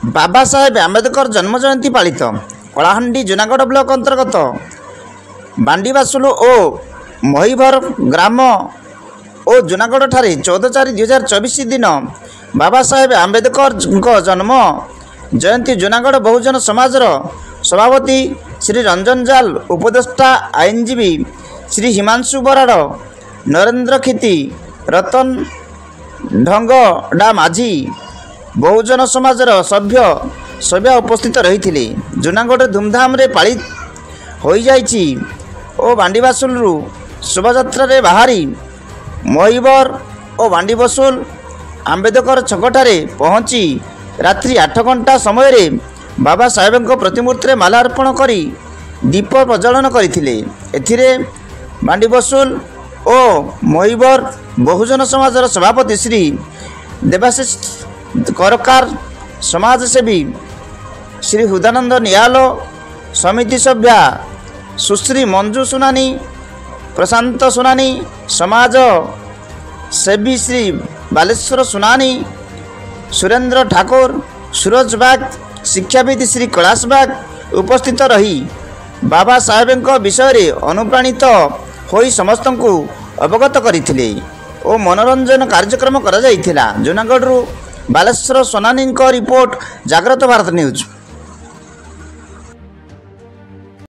बाबा साहेब आंबेडकर जन्म जयंती पालित कलाहांडी जूनागढ़ ब्लॉक अंतर्गत बांडीबासुल और महिभर ग्राम और जूनागढ़ ठारे 14/4/2024 दिन बाबा साहेब आंबेडकर जन्म जयंती जूनागढ़ बहुजन समाज सभापति श्री रंजन जाल, उपदेष्टा आईनजीवी श्री हिमांशु बराड़, नरेंद्र खिती, रतन ढंगडा माझी, बहुजन समाज सभ्य सभ्या उपस्थित रही जूनागढ़ धूमधाम रे पालित हो जाइछि और बांडीबासुल शोभायात्रा रे बाहरी महिबर और बांडीबासुल आंबेडकर छकठारे पहुँची रात्रि 8 घंटा समय रे बाबा साहेब प्रतिमूर्ति रे मालार्पण करी दीप प्रज्वलन करथिले। एथिरे बांडीबासुल और महिबर बहुजन समाज सभापति श्री देवाशीष करकार, समाजसेवी श्री हृदानंद नियालो, समिति सभ्या सुश्री मंजू सुनानी, प्रशांत सुनानी, समाज सेवी श्री बालेश्वर सुनानी, सुरेंद्र ठाकुर, सूरज बाग, शिक्षाविद श्री कैलाश बाग उपस्थित रही बाबा साहेब विषय रे अनुप्राणित होई समस्त को अवगत करथिले और मनोरंजन कार्यक्रम करा जाइथिला। जूनागढ़ बालेश्वर सोनानी रिपोर्ट, जागृत भारत न्यूज।